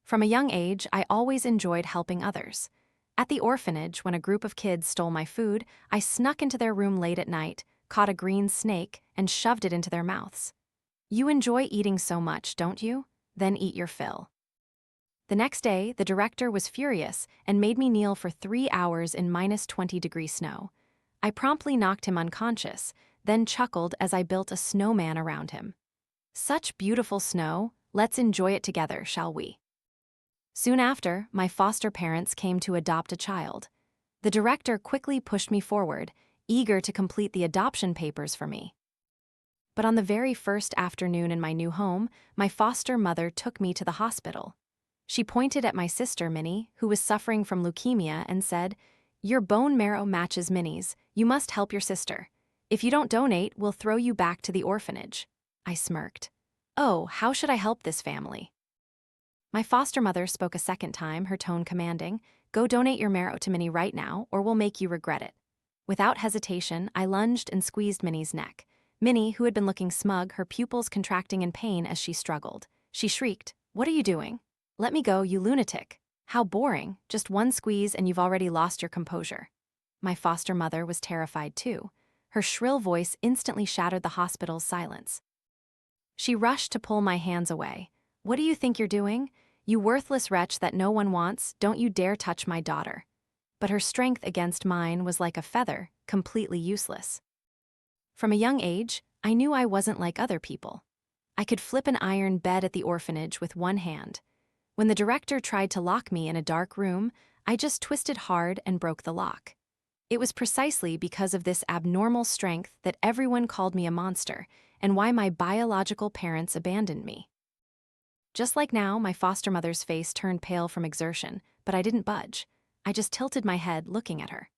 From a young age, I always enjoyed helping others. At the orphanage, when a group of kids stole my food, I snuck into their room late at night, caught a green snake, and shoved it into their mouths. You enjoy eating so much, don't you? Then eat your fill. The next day, the director was furious and made me kneel for 3 hours in -20-degree snow. I promptly knocked him unconscious, then chuckled as I built a snowman around him. Such beautiful snow, let's enjoy it together, shall we? Soon after, my foster parents came to adopt a child. The director quickly pushed me forward, eager to complete the adoption papers for me. But on the very first afternoon in my new home, my foster mother took me to the hospital. She pointed at my sister, Minnie, who was suffering from leukemia, and said, "Your bone marrow matches Minnie's. You must help your sister. If you don't donate, we'll throw you back to the orphanage." I smirked. Oh, how should I help this family? My foster mother spoke a second time, her tone commanding, "Go donate your marrow to Minnie right now, or we'll make you regret it." Without hesitation, I lunged and squeezed Minnie's neck. Minnie, who had been looking smug, her pupils contracting in pain as she struggled. She shrieked, "What are you doing? Let me go, you lunatic. How boring, just one squeeze and you've already lost your composure." My foster mother was terrified too. Her shrill voice instantly shattered the hospital's silence. She rushed to pull my hands away. "What do you think you're doing? You worthless wretch that no one wants, don't you dare touch my daughter." But her strength against mine was like a feather, completely useless. From a young age, I knew I wasn't like other people. I could flip an iron bed at the orphanage with one hand. When the director tried to lock me in a dark room, I just twisted hard and broke the lock. It was precisely because of this abnormal strength that everyone called me a monster, and why my biological parents abandoned me. Just like now, my foster mother's face turned pale from exertion, but I didn't budge. I just tilted my head, looking at her.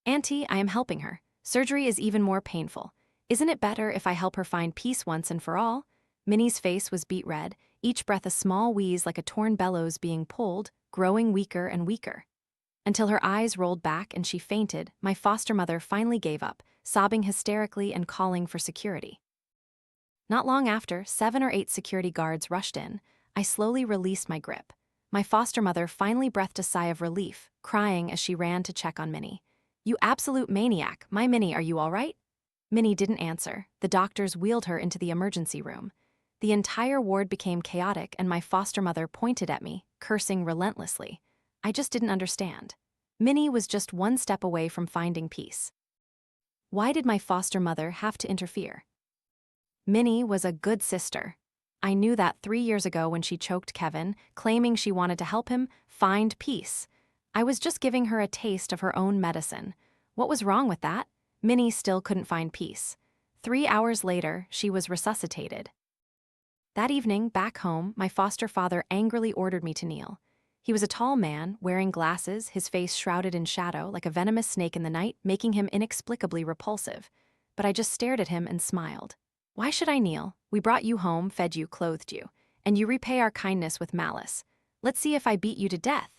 "Auntie, I am helping her. Surgery is even more painful. Isn't it better if I help her find peace once and for all?" Minnie's face was beet red, each breath a small wheeze like a torn bellows being pulled, growing weaker and weaker. Until her eyes rolled back and she fainted, my foster mother finally gave up, sobbing hysterically and calling for security. Not long after, 7 or 8 security guards rushed in. I slowly released my grip. My foster mother finally breathed a sigh of relief, crying as she ran to check on Minnie. "You absolute maniac, my Minnie, are you all right?" Minnie didn't answer. The doctors wheeled her into the emergency room. The entire ward became chaotic and my foster mother pointed at me, cursing relentlessly. I just didn't understand. Minnie was just one step away from finding peace. Why did my foster mother have to interfere? Minnie was a good sister. I knew that 3 years ago when she choked Kevin, claiming she wanted to help him find peace. I was just giving her a taste of her own medicine. What was wrong with that? Minnie still couldn't find peace. 3 hours later, she was resuscitated. That evening, back home, my foster father angrily ordered me to kneel. He was a tall man, wearing glasses, his face shrouded in shadow like a venomous snake in the night, making him inexplicably repulsive. But I just stared at him and smiled. "Why should I kneel? We brought you home, fed you, clothed you, and you repay our kindness with malice. Let's see if I beat you to death."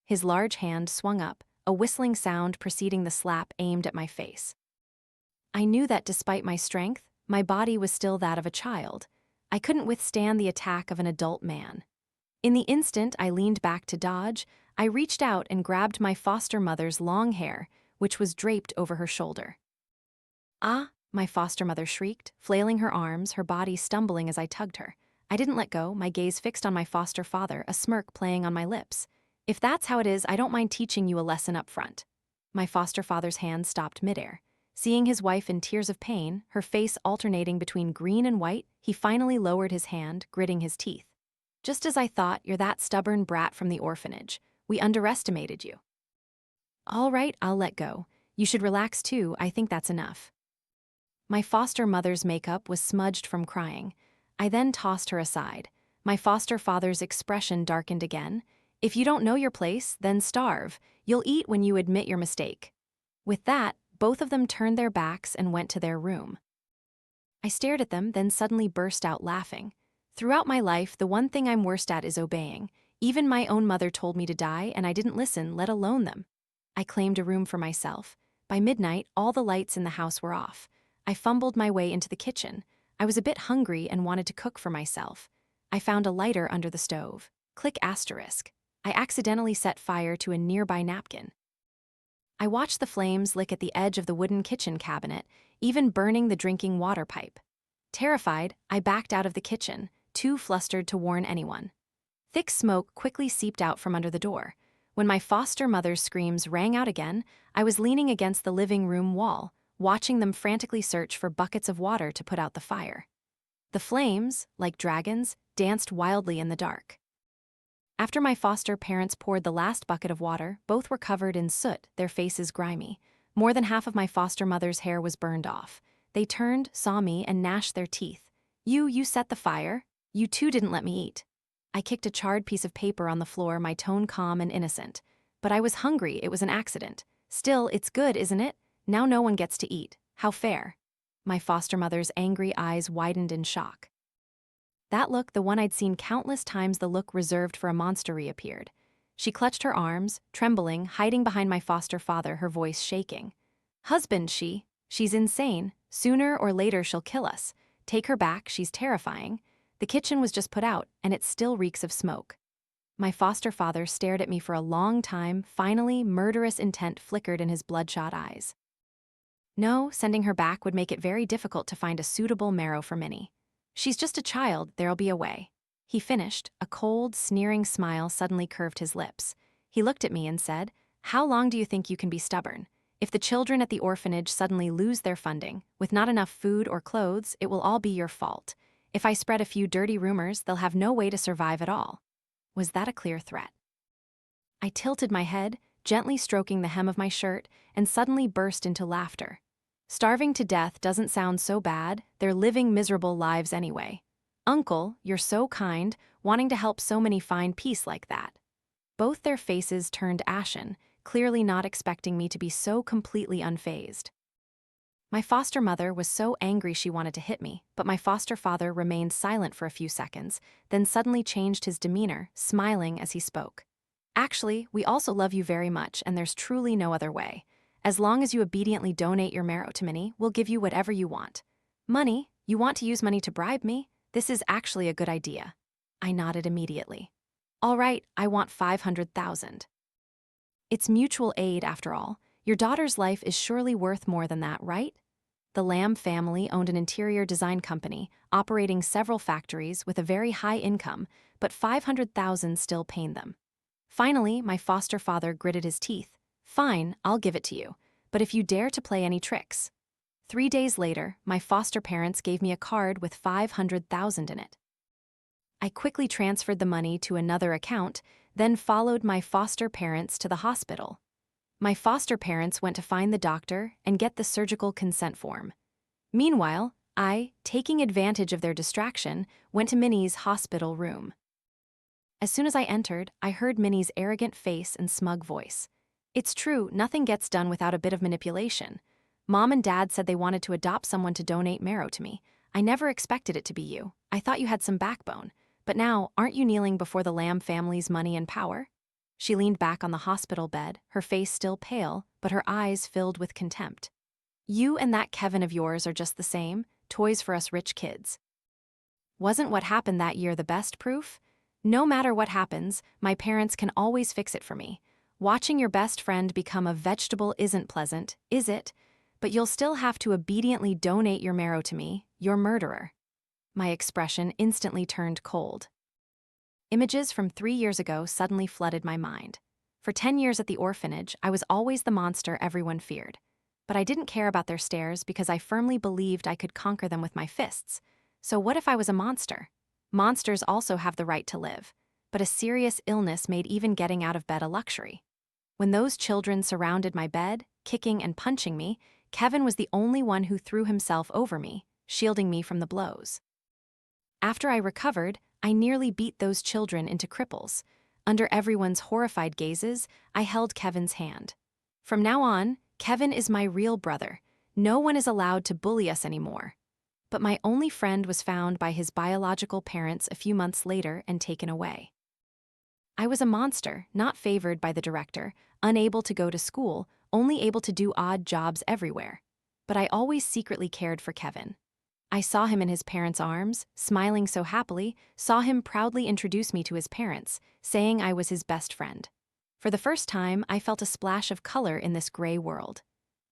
His large hand swung up, a whistling sound preceding the slap aimed at my face. I knew that despite my strength, my body was still that of a child. I couldn't withstand the attack of an adult man. In the instant I leaned back to dodge, I reached out and grabbed my foster mother's long hair, which was draped over her shoulder. "Ah!" my foster mother shrieked, flailing her arms, her body stumbling as I tugged her. I didn't let go, my gaze fixed on my foster father, a smirk playing on my lips. "If that's how it is, I don't mind teaching you a lesson up front." My foster father's hand stopped midair. Seeing his wife in tears of pain, her face alternating between green and white, he finally lowered his hand, gritting his teeth. "Just as I thought, you're that stubborn brat from the orphanage. We underestimated you." "All right, I'll let go. You should relax too, I think that's enough." My foster mother's makeup was smudged from crying. I then tossed her aside. My foster father's expression darkened again. "If you don't know your place, then starve. You'll eat when you admit your mistake." With that, both of them turned their backs and went to their room. I stared at them, then suddenly burst out laughing. Throughout my life, the one thing I'm worst at is obeying. Even my own mother told me to die, and I didn't listen, let alone them. I claimed a room for myself. By midnight, all the lights in the house were off. I fumbled my way into the kitchen. I was a bit hungry and wanted to cook for myself. I found a lighter under the stove. Click asterisk. I accidentally set fire to a nearby napkin. I watched the flames lick at the edge of the wooden kitchen cabinet, even burning the drinking water pipe. Terrified, I backed out of the kitchen, too flustered to warn anyone. Thick smoke quickly seeped out from under the door. When my foster mother's screams rang out again, I was leaning against the living room wall, watching them frantically search for buckets of water to put out the fire. The flames, like dragons, danced wildly in the dark. After my foster parents poured the last bucket of water, both were covered in soot, their faces grimy. More than half of my foster mother's hair was burned off. They turned, saw me, and gnashed their teeth. You set the fire. You too didn't let me eat. I kicked a charred piece of paper on the floor, my tone calm and innocent. But I was hungry, it was an accident. Still, it's good, isn't it? Now no one gets to eat. How fair. My foster mother's angry eyes widened in shock. That look, the one I'd seen countless times, the look reserved for a monster, reappeared. She clutched her arms, trembling, hiding behind my foster father, her voice shaking. Husband, she's insane. Sooner or later she'll kill us. Take her back, she's terrifying. The kitchen was just put out, and it still reeks of smoke. My foster father stared at me for a long time. Finally, murderous intent flickered in his bloodshot eyes. No, sending her back would make it very difficult to find a suitable marrow for Minnie. She's just a child, there'll be a way. He finished. A cold, sneering smile suddenly curved his lips. He looked at me and said, "How long do you think you can be stubborn? If the children at the orphanage suddenly lose their funding, with not enough food or clothes, it will all be your fault. If I spread a few dirty rumors, they'll have no way to survive at all." Was that a clear threat? I tilted my head, gently stroking the hem of my shirt, and suddenly burst into laughter. Starving to death doesn't sound so bad, they're living miserable lives anyway. Uncle, you're so kind, wanting to help so many find peace like that. Both their faces turned ashen, clearly not expecting me to be so completely unfazed. My foster mother was so angry she wanted to hit me, but my foster father remained silent for a few seconds, then suddenly changed his demeanor, smiling as he spoke. Actually, we also love you very much, and there's truly no other way. As long as you obediently donate your marrow to Minnie, we'll give you whatever you want. Money? You want to use money to bribe me? This is actually a good idea. I nodded immediately. All right, I want 500,000. It's mutual aid, after all. Your daughter's life is surely worth more than that, right? The Lamb family owned an interior design company, operating several factories with a very high income, but 500,000 still pained them. Finally, my foster father gritted his teeth. Fine, I'll give it to you, but if you dare to play any tricks. 3 days later, my foster parents gave me a card with 500,000 in it. I quickly transferred the money to another account, then followed my foster parents to the hospital. My foster parents went to find the doctor and get the surgical consent form. Meanwhile, I, taking advantage of their distraction, went to Minnie's hospital room. As soon as I entered, I heard Minnie's arrogant face and smug voice. It's true, nothing gets done without a bit of manipulation. Mom and Dad said they wanted to adopt someone to donate marrow to me. I never expected it to be you. I thought you had some backbone. But now, aren't you kneeling before the Lamb family's money and power? She leaned back on the hospital bed, her face still pale, but her eyes filled with contempt. You and that Kevin of yours are just the same, toys for us rich kids. Wasn't what happened that year the best proof? No matter what happens, my parents can always fix it for me. Watching your best friend become a vegetable isn't pleasant, is it? But you'll still have to obediently donate your marrow to me, your murderer. My expression instantly turned cold. Images from 3 years ago suddenly flooded my mind. For 10 years at the orphanage, I was always the monster everyone feared. But I didn't care about their stares because I firmly believed I could conquer them with my fists. So what if I was a monster? Monsters also have the right to live, but a serious illness made even getting out of bed a luxury. When those children surrounded my bed, kicking and punching me, Kevin was the only one who threw himself over me, shielding me from the blows. After I recovered, I nearly beat those children into cripples. Under everyone's horrified gazes, I held Kevin's hand. From now on, Kevin is my real brother. No one is allowed to bully us anymore. But my only friend was found by his biological parents a few months later and taken away. I was a monster, not favored by the director, unable to go to school, only able to do odd jobs everywhere. But I always secretly cared for Kevin. I saw him in his parents' arms, smiling so happily, saw him proudly introduce me to his parents, saying I was his best friend. For the first time, I felt a splash of color in this gray world.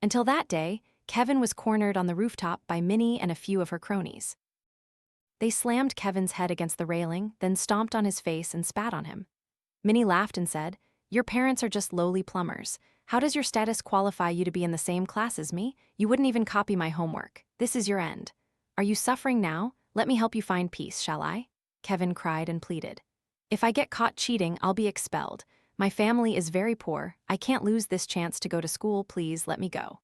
Until that day, Kevin was cornered on the rooftop by Minnie and a few of her cronies. They slammed Kevin's head against the railing, then stomped on his face and spat on him. Minnie laughed and said, "Your parents are just lowly plumbers. How does your status qualify you to be in the same class as me? You wouldn't even copy my homework. This is your end. Are you suffering now? Let me help you find peace, shall I?" Kevin cried and pleaded. "If I get caught cheating, I'll be expelled. My family is very poor. I can't lose this chance to go to school. Please let me go."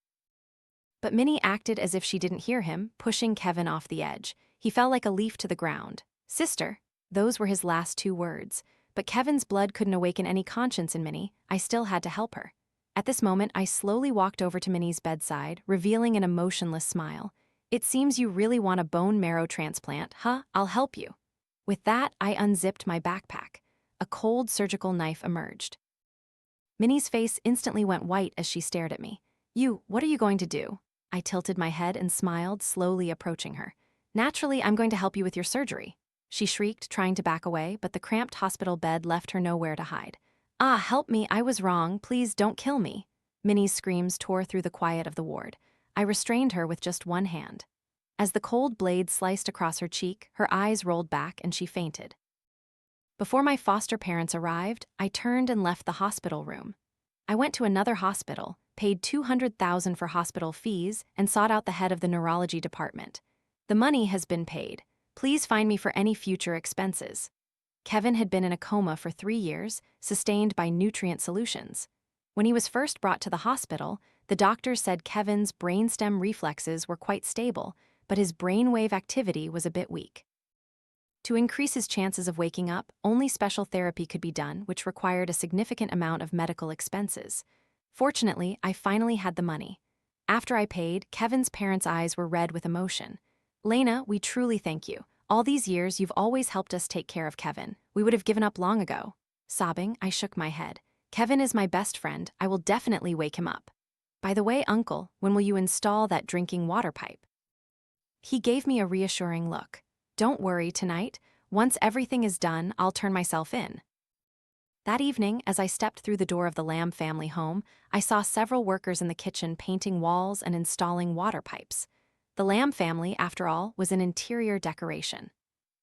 But Minnie acted as if she didn't hear him, pushing Kevin off the edge. He fell like a leaf to the ground. "Sister," those were his last two words. But Kevin's blood couldn't awaken any conscience in Minnie. I still had to help her. At this moment, I slowly walked over to Minnie's bedside, revealing an emotionless smile. "It seems you really want a bone marrow transplant, huh? I'll help you." With that, I unzipped my backpack. A cold surgical knife emerged. Minnie's face instantly went white as she stared at me. What are you going to do?" I tilted my head and smiled, slowly approaching her. "Naturally, I'm going to help you with your surgery." She shrieked, trying to back away, but the cramped hospital bed left her nowhere to hide. "Ah, help me, I was wrong, please don't kill me." Minnie's screams tore through the quiet of the ward. I restrained her with just one hand. As the cold blade sliced across her cheek, her eyes rolled back and she fainted. Before my foster parents arrived, I turned and left the hospital room. I went to another hospital, paid $200,000 for hospital fees, and sought out the head of the neurology department. "The money has been paid. Please find me for any future expenses." Kevin had been in a coma for 3 years, sustained by nutrient solutions. When he was first brought to the hospital, the doctors said Kevin's brainstem reflexes were quite stable, but his brainwave activity was a bit weak. To increase his chances of waking up, only special therapy could be done, which required a significant amount of medical expenses. Fortunately, I finally had the money. After I paid, Kevin's parents' eyes were red with emotion. "Lena, we truly thank you. All these years, you've always helped us take care of Kevin. We would have given up long ago." Sobbing, I shook my head. "Kevin is my best friend. I will definitely wake him up. By the way, Uncle, when will you install that drinking water pipe?" He gave me a reassuring look. "Don't worry, tonight. Once everything is done, I'll turn myself in." That evening, as I stepped through the door of the Lamb family home, I saw several workers in the kitchen painting walls and installing water pipes. The Lamb family, after all, was an interior decoration.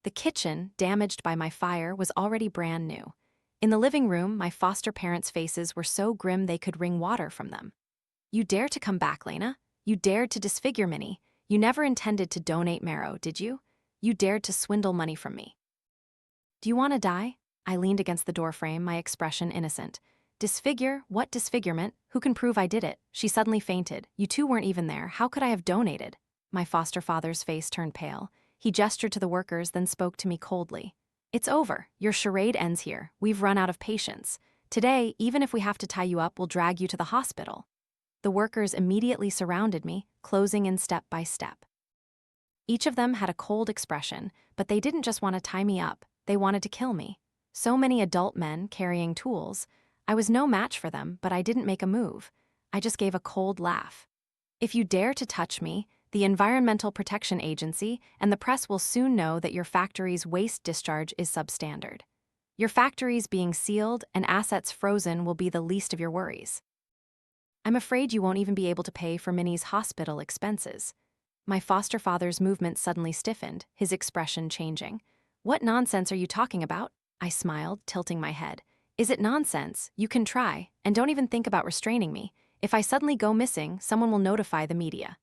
The kitchen, damaged by my fire, was already brand new. In the living room, my foster parents' faces were so grim they could wring water from them. "You dared to come back, Lena. You dared to disfigure Minnie. You never intended to donate marrow, did you? You dared to swindle money from me." "Do you want to die?" I leaned against the doorframe, my expression innocent. "Disfigure? What disfigurement? Who can prove I did it?" She suddenly fainted. "You two weren't even there. How could I have donated?" My foster father's face turned pale. He gestured to the workers, then spoke to me coldly. "It's over. Your charade ends here. We've run out of patience. Today, even if we have to tie you up, we'll drag you to the hospital." The workers immediately surrounded me, closing in step by step. Each of them had a cold expression, but they didn't just want to tie me up, they wanted to kill me. So many adult men carrying tools. I was no match for them, but I didn't make a move. I just gave a cold laugh. "If you dare to touch me, the Environmental Protection Agency and the press will soon know that your factory's waste discharge is substandard. Your factories being sealed and assets frozen will be the least of your worries. I'm afraid you won't even be able to pay for Minnie's hospital expenses." My foster father's movement suddenly stiffened, his expression changing. "What nonsense are you talking about?" I smiled, tilting my head. "Is it nonsense? You can try, and don't even think about restraining me. If I suddenly go missing, someone will notify the media."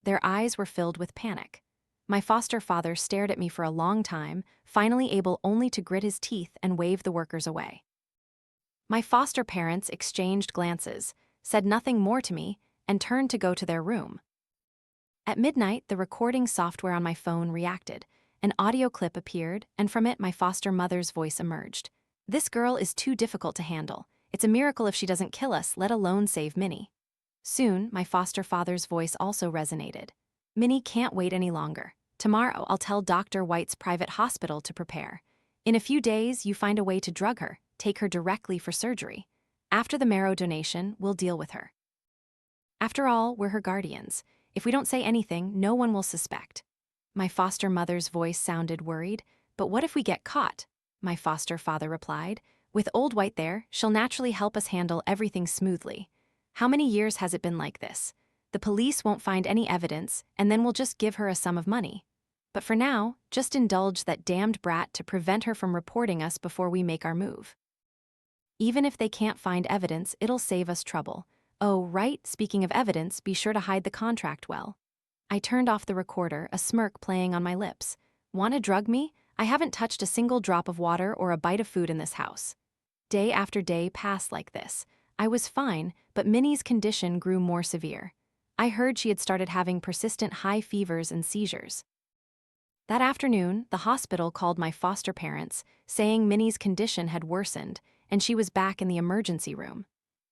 Their eyes were filled with panic. My foster father stared at me for a long time, finally able only to grit his teeth and wave the workers away. My foster parents exchanged glances, said nothing more to me, and turned to go to their room. At midnight, the recording software on my phone reacted. An audio clip appeared, and from it my foster mother's voice emerged. "This girl is too difficult to handle. It's a miracle if she doesn't kill us, let alone save Minnie." Soon, my foster father's voice also resonated. "Minnie can't wait any longer. Tomorrow, I'll tell Dr. White's private hospital to prepare. In a few days, you find a way to drug her, take her directly for surgery. After the marrow donation, we'll deal with her. After all, we're her guardians. If we don't say anything, no one will suspect." My foster mother's voice sounded worried. But what if we get caught? My foster father replied. With Old White there, she'll naturally help us handle everything smoothly. How many years has it been like this? The police won't find any evidence, and then we'll just give her a sum of money. But for now, just indulge that damned brat to prevent her from reporting us before we make our move. Even if they can't find evidence, it'll save us trouble. Oh, right, speaking of evidence, be sure to hide the contract well. I turned off the recorder, a smirk playing on my lips. Want to drug me? I haven't touched a single drop of water or a bite of food in this house. Day after day passed like this. I was fine, but Minnie's condition grew more severe. I heard she had started having persistent high fevers and seizures. That afternoon, the hospital called my foster parents, saying Minnie's condition had worsened, and she was back in the emergency room.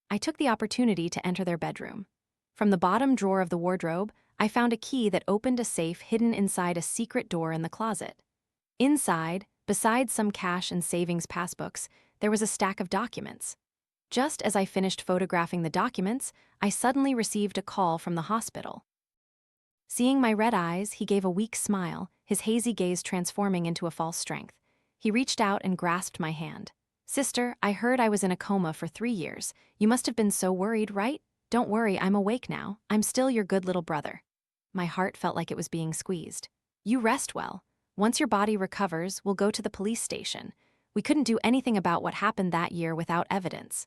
I took the opportunity to enter their bedroom. From the bottom drawer of the wardrobe, I found a key that opened a safe hidden inside a secret door in the closet. Inside, besides some cash and savings passbooks, there was a stack of documents. Just as I finished photographing the documents, I suddenly received a call from the hospital. Seeing my red eyes, he gave a weak smile, his hazy gaze transforming into a false strength. He reached out and grasped my hand. Sister, I heard I was in a coma for 3 years. You must have been so worried, right? Don't worry, I'm awake now. I'm still your good little brother. My heart felt like it was being squeezed. You rest well. Once your body recovers, we'll go to the police station. We couldn't do anything about what happened that year without evidence.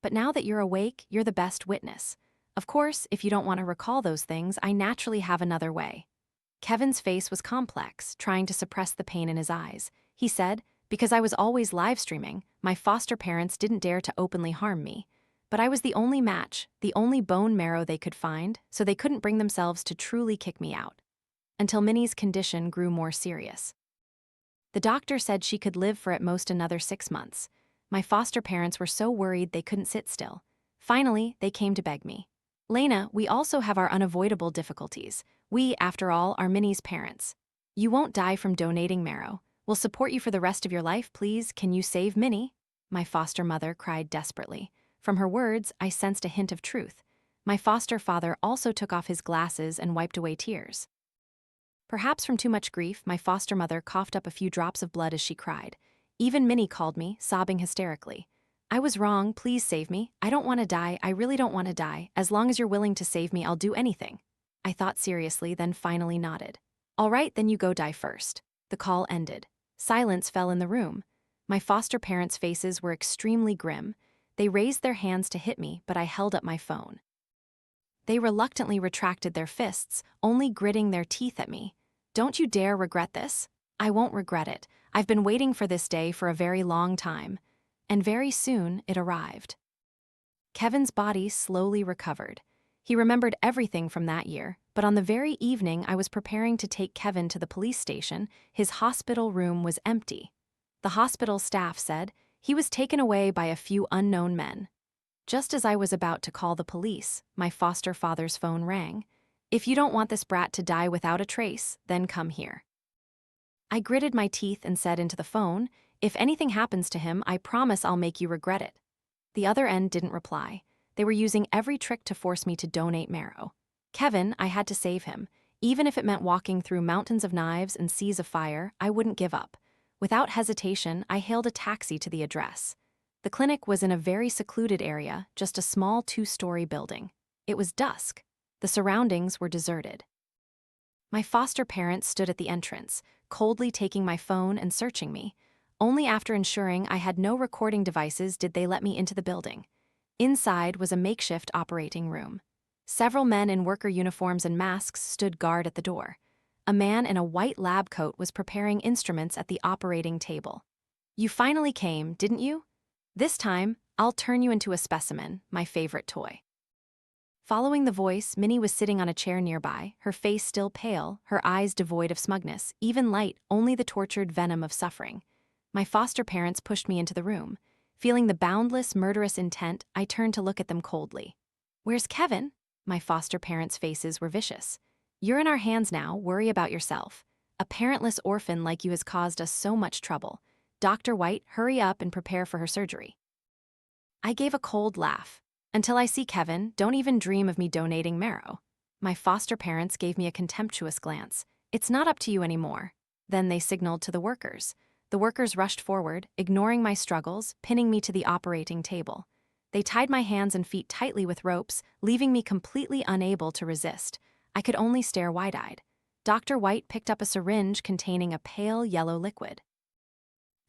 But now that you're awake, you're the best witness. Of course, if you don't want to recall those things, I naturally have another way. Kevin's face was complex, trying to suppress the pain in his eyes. He said, because I was always live streaming, my foster parents didn't dare to openly harm me. But I was the only match, the only bone marrow they could find, so they couldn't bring themselves to truly kick me out. Until Minnie's condition grew more serious. The doctor said she could live for at most another 6 months. My foster parents were so worried they couldn't sit still. Finally, they came to beg me. Lena, we also have our unavoidable difficulties. We, after all, are Minnie's parents. You won't die from donating marrow. We'll support you for the rest of your life, please. Can you save Minnie? My foster mother cried desperately. From her words, I sensed a hint of truth. My foster father also took off his glasses and wiped away tears. Perhaps from too much grief, my foster mother coughed up a few drops of blood as she cried. Even Minnie called me, sobbing hysterically. I was wrong, please save me. I don't want to die, I really don't want to die. As long as you're willing to save me, I'll do anything. I thought seriously, then finally nodded. All right, then you go die first. The call ended. Silence fell in the room. My foster parents' faces were extremely grim. They raised their hands to hit me, but I held up my phone. They reluctantly retracted their fists, only gritting their teeth at me. Don't you dare regret this. I won't regret it. I've been waiting for this day for a very long time. And very soon, it arrived. Kevin's body slowly recovered. He remembered everything from that year, but on the very evening I was preparing to take Kevin to the police station, his hospital room was empty. The hospital staff said he was taken away by a few unknown men. Just as I was about to call the police, my foster father's phone rang. If you don't want this brat to die without a trace, then come here. I gritted my teeth and said into the phone, if anything happens to him, I promise I'll make you regret it. The other end didn't reply. They were using every trick to force me to donate marrow. Kevin, I had to save him. Even if it meant walking through mountains of knives and seas of fire, I wouldn't give up. Without hesitation, I hailed a taxi to the address. The clinic was in a very secluded area, just a small 2-story building. It was dusk. The surroundings were deserted. My foster parents stood at the entrance, coldly taking my phone and searching me. Only after ensuring I had no recording devices did they let me into the building. Inside was a makeshift operating room. Several men in worker uniforms and masks stood guard at the door. A man in a white lab coat was preparing instruments at the operating table. You finally came, didn't you? This time, I'll turn you into a specimen, my favorite toy. Following the voice, Minnie was sitting on a chair nearby, her face still pale, her eyes devoid of smugness, even light, only the tortured venom of suffering. My foster parents pushed me into the room. Feeling the boundless, murderous intent, I turned to look at them coldly. Where's Kevin? My foster parents' faces were vicious. You're in our hands now, worry about yourself. A parentless orphan like you has caused us so much trouble. Dr. White, hurry up and prepare for her surgery. I gave a cold laugh. Until I see Kevin, don't even dream of me donating marrow. My foster parents gave me a contemptuous glance. "It's not up to you anymore." Then they signaled to the workers. The workers rushed forward, ignoring my struggles, pinning me to the operating table. They tied my hands and feet tightly with ropes, leaving me completely unable to resist. I could only stare wide-eyed. Dr. White picked up a syringe containing a pale yellow liquid.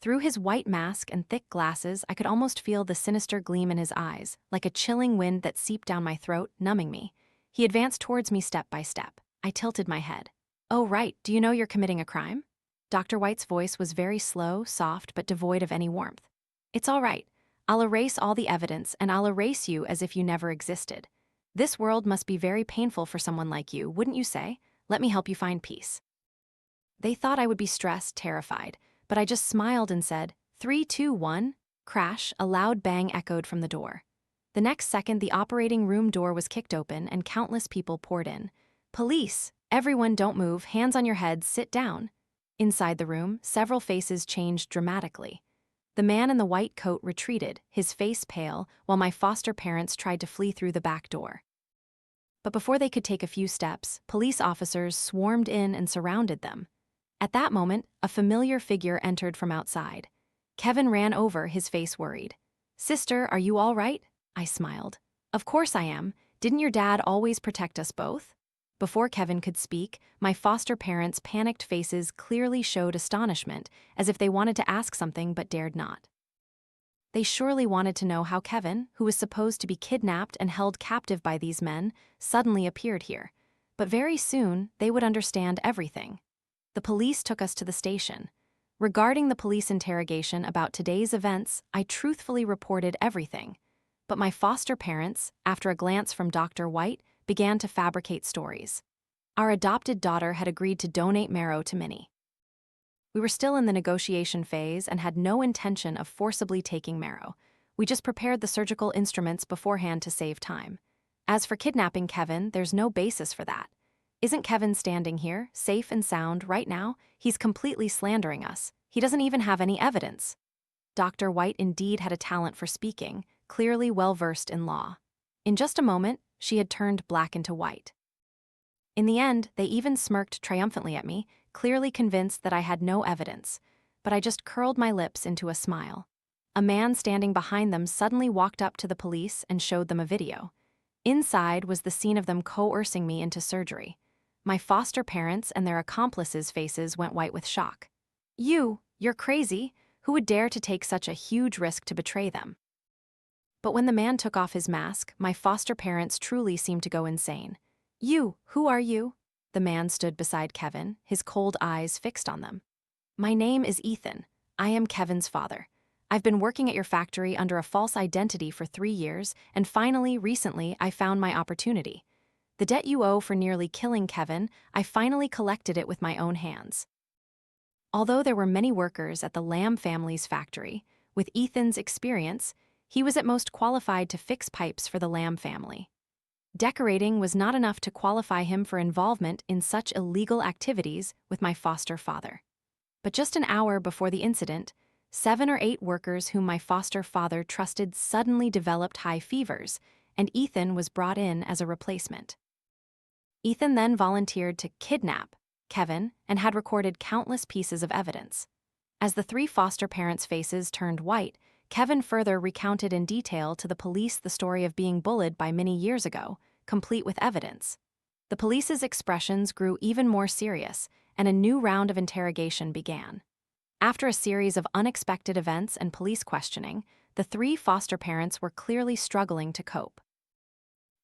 Through his white mask and thick glasses, I could almost feel the sinister gleam in his eyes, like a chilling wind that seeped down my throat, numbing me. He advanced towards me step by step. I tilted my head. "Oh, right, do you know you're committing a crime?" Dr. White's voice was very slow, soft, but devoid of any warmth. "It's all right. I'll erase all the evidence, and I'll erase you as if you never existed. This world must be very painful for someone like you, wouldn't you say? Let me help you find peace." They thought I would be stressed, terrified, but I just smiled and said, "3, 2, 1. Crash, a loud bang echoed from the door. The next second, the operating room door was kicked open and countless people poured in. "Police! Everyone, don't move, hands on your heads, sit down." Inside the room, several faces changed dramatically. The man in the white coat retreated, his face pale, while my foster parents tried to flee through the back door. But before they could take a few steps, police officers swarmed in and surrounded them. At that moment, a familiar figure entered from outside. Kevin ran over, his face worried. "Sister, are you all right?" I smiled. "Of course I am. Didn't your dad always protect us both?" Before Kevin could speak, my foster parents' panicked faces clearly showed astonishment, as if they wanted to ask something but dared not. They surely wanted to know how Kevin, who was supposed to be kidnapped and held captive by these men, suddenly appeared here. But very soon, they would understand everything. The police took us to the station. Regarding the police interrogation about today's events, I truthfully reported everything. But my foster parents, after a glance from Dr. White, began to fabricate stories. Our adopted daughter had agreed to donate marrow to Minnie. We were still in the negotiation phase and had no intention of forcibly taking marrow. We just prepared the surgical instruments beforehand to save time. As for kidnapping Kevin, there's no basis for that. Isn't Kevin standing here, safe and sound, right now? He's completely slandering us. He doesn't even have any evidence. Dr. White indeed had a talent for speaking, clearly well-versed in law. In just a moment, she had turned black into white. In the end, they even smirked triumphantly at me, clearly convinced that I had no evidence. But I just curled my lips into a smile. A man standing behind them suddenly walked up to the police and showed them a video. Inside was the scene of them coercing me into surgery. My foster parents and their accomplices' faces went white with shock. You're crazy. Who would dare to take such a huge risk to betray them?" But when the man took off his mask, my foster parents truly seemed to go insane. Who are you?" The man stood beside Kevin, his cold eyes fixed on them. "My name is Ethan. I am Kevin's father. I've been working at your factory under a false identity for 3 years, and finally, recently, I found my opportunity. The debt you owe for nearly killing Kevin, I finally collected it with my own hands." Although there were many workers at the Lamb family's factory, with Ethan's experience, he was at most qualified to fix pipes for the Lamb family. Decorating was not enough to qualify him for involvement in such illegal activities with my foster father. But just an hour before the incident, 7 or 8 workers whom my foster father trusted suddenly developed high fevers, and Ethan was brought in as a replacement. Ethan then volunteered to kidnap Kevin and had recorded countless pieces of evidence. As the 3 foster parents' faces turned white, Kevin further recounted in detail to the police the story of being bullied by Minnie years ago, complete with evidence. The police's expressions grew even more serious, and a new round of interrogation began. After a series of unexpected events and police questioning, the 3 foster parents were clearly struggling to cope.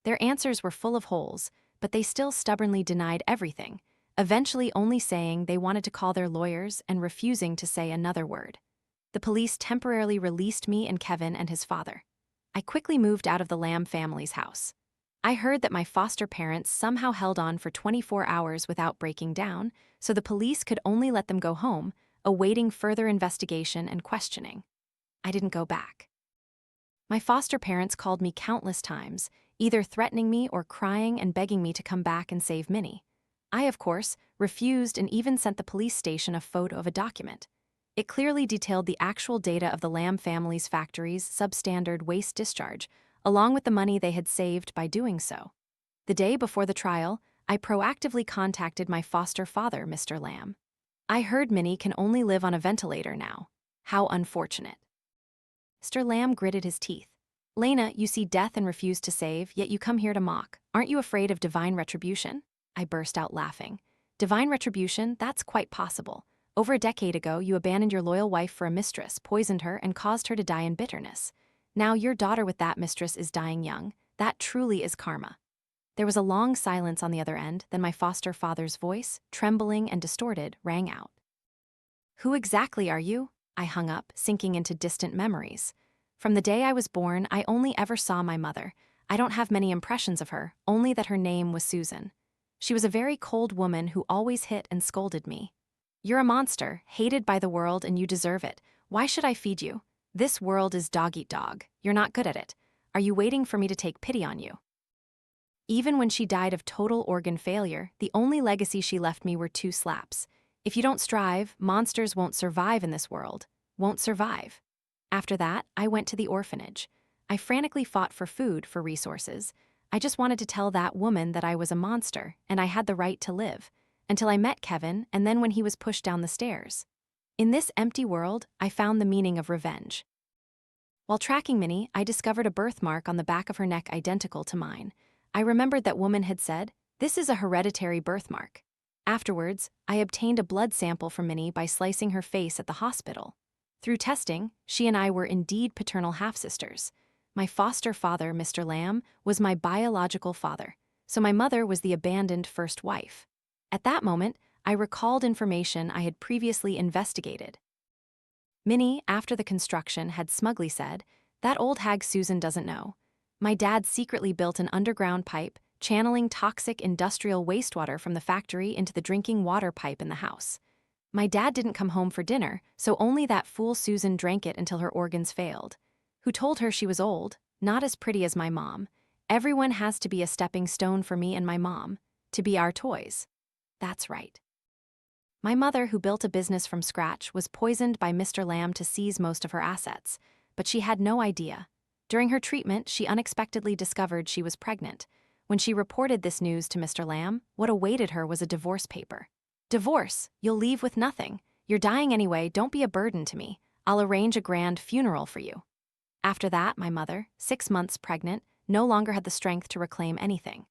Their answers were full of holes, but they still stubbornly denied everything, eventually only saying they wanted to call their lawyers and refusing to say another word. The police temporarily released me and Kevin and his father. I quickly moved out of the Lamb family's house. I heard that my foster parents somehow held on for 24 hours without breaking down, so the police could only let them go home, awaiting further investigation and questioning. I didn't go back. My foster parents called me countless times, either threatening me or crying and begging me to come back and save Minnie. I, of course, refused and even sent the police station a photo of a document. It clearly detailed the actual data of the Lamb family's factory's substandard waste discharge, along with the money they had saved by doing so. The day before the trial, I proactively contacted my foster father, Mr. Lamb. I heard Minnie can only live on a ventilator now. How unfortunate. Mr. Lamb gritted his teeth. Lena, you see death and refuse to save, yet you come here to mock. Aren't you afraid of divine retribution? I burst out laughing. Divine retribution? That's quite possible. Over a decade ago, you abandoned your loyal wife for a mistress, poisoned her, and caused her to die in bitterness. Now your daughter with that mistress is dying young. That truly is karma. There was a long silence on the other end, then my foster father's voice, trembling and distorted, rang out. Who exactly are you? I hung up, sinking into distant memories. From the day I was born, I only ever saw my mother. I don't have many impressions of her, only that her name was Susan. She was a very cold woman who always hit and scolded me. You're a monster, hated by the world, and you deserve it. Why should I feed you? This world is dog-eat-dog. You're not good at it. Are you waiting for me to take pity on you? Even when she died of total organ failure, the only legacy she left me were 2 slaps. If you don't strive, monsters won't survive in this world. Won't survive. After that, I went to the orphanage. I frantically fought for food, for resources. I just wanted to tell that woman that I was a monster, and I had the right to live. Until I met Kevin, and then when he was pushed down the stairs. In this empty world, I found the meaning of revenge. While tracking Minnie, I discovered a birthmark on the back of her neck identical to mine. I remembered that woman had said, "This is a hereditary birthmark." Afterwards, I obtained a blood sample from Minnie by slicing her face at the hospital. Through testing, she and I were indeed paternal half-sisters. My foster father, Mr. Lamb, was my biological father, so my mother was the abandoned first wife. At that moment, I recalled information I had previously investigated. Minnie, after the construction, had smugly said, "That old hag Susan doesn't know. My dad secretly built an underground pipe, channeling toxic industrial wastewater from the factory into the drinking water pipe in the house. My dad didn't come home for dinner, so only that fool Susan drank it until her organs failed. Who told her she was old, not as pretty as my mom. Everyone has to be a stepping stone for me and my mom, to be our toys." That's right. My mother, who built a business from scratch, was poisoned by Mr. Lamb to seize most of her assets, but she had no idea. During her treatment, she unexpectedly discovered she was pregnant. When she reported this news to Mr. Lamb, what awaited her was a divorce paper. "Divorce? You'll leave with nothing. You're dying anyway, don't be a burden to me. I'll arrange a grand funeral for you." After that, my mother, 6 months pregnant, no longer had the strength to reclaim anything.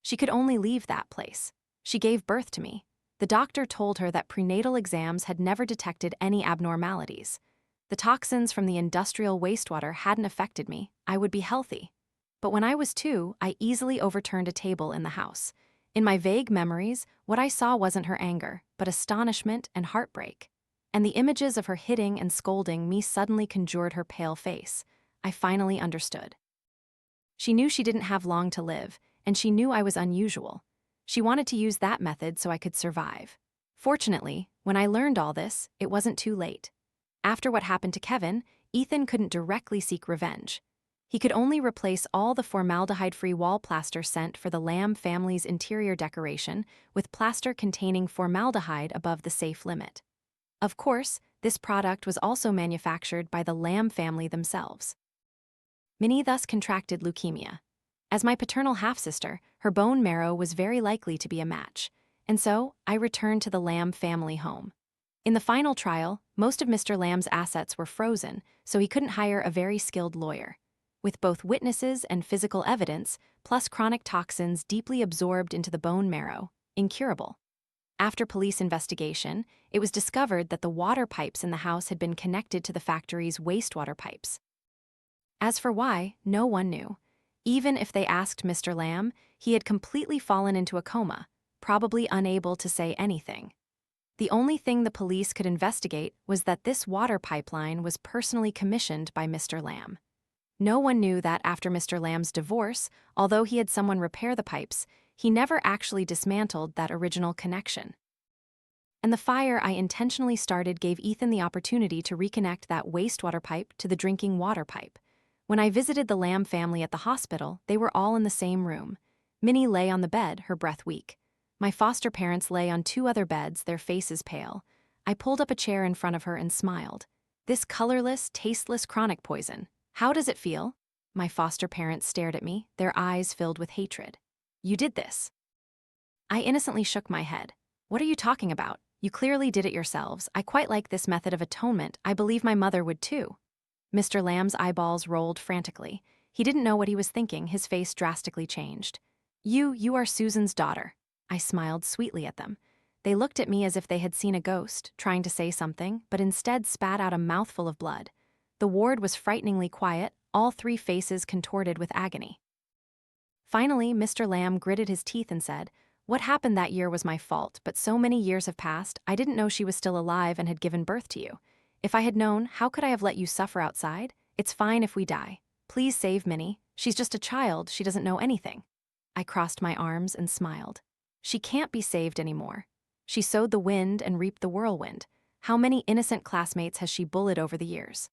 She could only leave that place. She gave birth to me. The doctor told her that prenatal exams had never detected any abnormalities. The toxins from the industrial wastewater hadn't affected me. I would be healthy. But when I was 2, I easily overturned a table in the house. In my vague memories, what I saw wasn't her anger, but astonishment and heartbreak. And the images of her hitting and scolding me suddenly conjured her pale face. I finally understood. She knew she didn't have long to live, and she knew I was unusual. She wanted to use that method so I could survive. Fortunately, when I learned all this, it wasn't too late. After what happened to Kevin, Ethan couldn't directly seek revenge. He could only replace all the formaldehyde-free wall plaster sent for the Lamb family's interior decoration with plaster containing formaldehyde above the safe limit. Of course, this product was also manufactured by the Lamb family themselves. Minnie thus contracted leukemia. As my paternal half-sister, her bone marrow was very likely to be a match, and so I returned to the Lamb family home. In the final trial, most of Mr. Lamb's assets were frozen, so he couldn't hire a very skilled lawyer. With both witnesses and physical evidence, plus chronic toxins deeply absorbed into the bone marrow, incurable. After police investigation, it was discovered that the water pipes in the house had been connected to the factory's wastewater pipes. As for why, no one knew. Even if they asked Mr. Lamb, he had completely fallen into a coma, probably unable to say anything. The only thing the police could investigate was that this water pipeline was personally commissioned by Mr. Lamb. No one knew that after Mr. Lamb's divorce, although he had someone repair the pipes, he never actually dismantled that original connection. And the fire I intentionally started gave Ethan the opportunity to reconnect that wastewater pipe to the drinking water pipe. When I visited the Lamb family at the hospital, they were all in the same room. Minnie lay on the bed, her breath weak. My foster parents lay on 2 other beds, their faces pale. I pulled up a chair in front of her and smiled. "This colorless, tasteless chronic poison. How does it feel?" My foster parents stared at me, their eyes filled with hatred. "You did this." I innocently shook my head. What are you talking about? You clearly did it yourselves. I quite like this method of atonement. I believe my mother would too. Mr. Lamb's eyeballs rolled frantically. He didn't know what he was thinking. His face drastically changed. You are Susan's daughter. I smiled sweetly at them. They looked at me as if they had seen a ghost, trying to say something, but instead spat out a mouthful of blood. The ward was frighteningly quiet, all three faces contorted with agony. Finally, Mr. Lamb gritted his teeth and said, "What happened that year was my fault, but so many years have passed, I didn't know she was still alive and had given birth to you. If I had known, how could I have let you suffer outside? It's fine if we die. Please save Minnie. She's just a child, she doesn't know anything." I crossed my arms and smiled. She can't be saved anymore. She sowed the wind and reaped the whirlwind. How many innocent classmates has she bullied over the years?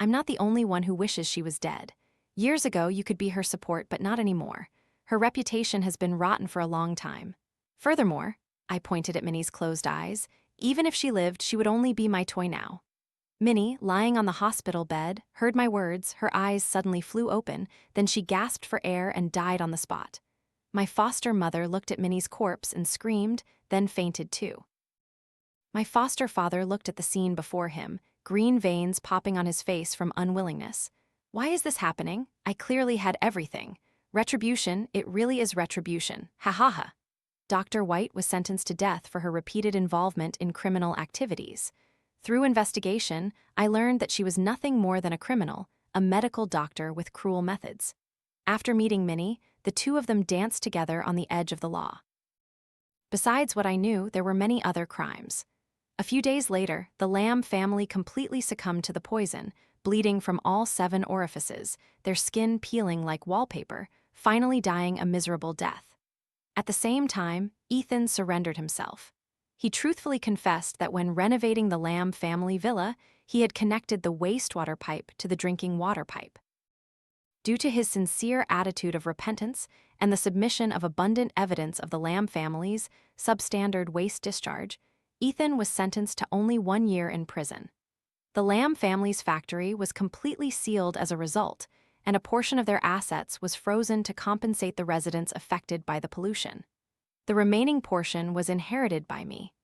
I'm not the only one who wishes she was dead. Years ago, you could be her support, but not anymore. Her reputation has been rotten for a long time. Furthermore, I pointed at Minnie's closed eyes, even if she lived, she would only be my toy now. Minnie, lying on the hospital bed, heard my words, her eyes suddenly flew open, then she gasped for air and died on the spot. My foster mother looked at Minnie's corpse and screamed, then fainted too. My foster father looked at the scene before him, green veins popping on his face from unwillingness. Why is this happening? I clearly had everything. Retribution, it really is retribution. Ha ha ha. Dr. White was sentenced to death for her repeated involvement in criminal activities. Through investigation, I learned that she was nothing more than a criminal, a medical doctor with cruel methods. After meeting Minnie, the two of them danced together on the edge of the law. Besides what I knew, there were many other crimes. A few days later, the Lamb family completely succumbed to the poison, bleeding from all 7 orifices, their skin peeling like wallpaper, finally dying a miserable death. At the same time, Ethan surrendered himself. He truthfully confessed that when renovating the Lamb family villa, he had connected the wastewater pipe to the drinking water pipe. Due to his sincere attitude of repentance and the submission of abundant evidence of the Lamb family's substandard waste discharge, Ethan was sentenced to only 1 year in prison. The Lamb family's factory was completely sealed as a result, and a portion of their assets was frozen to compensate the residents affected by the pollution. The remaining portion was inherited by me.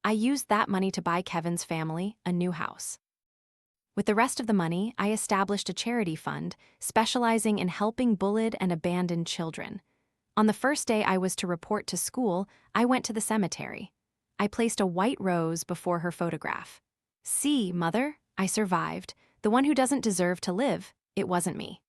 I used that money to buy Kevin's family a new house. With the rest of the money, I established a charity fund specializing in helping bullied and abandoned children. On the first day I was to report to school, I went to the cemetery. I placed a white rose before her photograph. "See, Mother, I survived. The one who doesn't deserve to live, it wasn't me."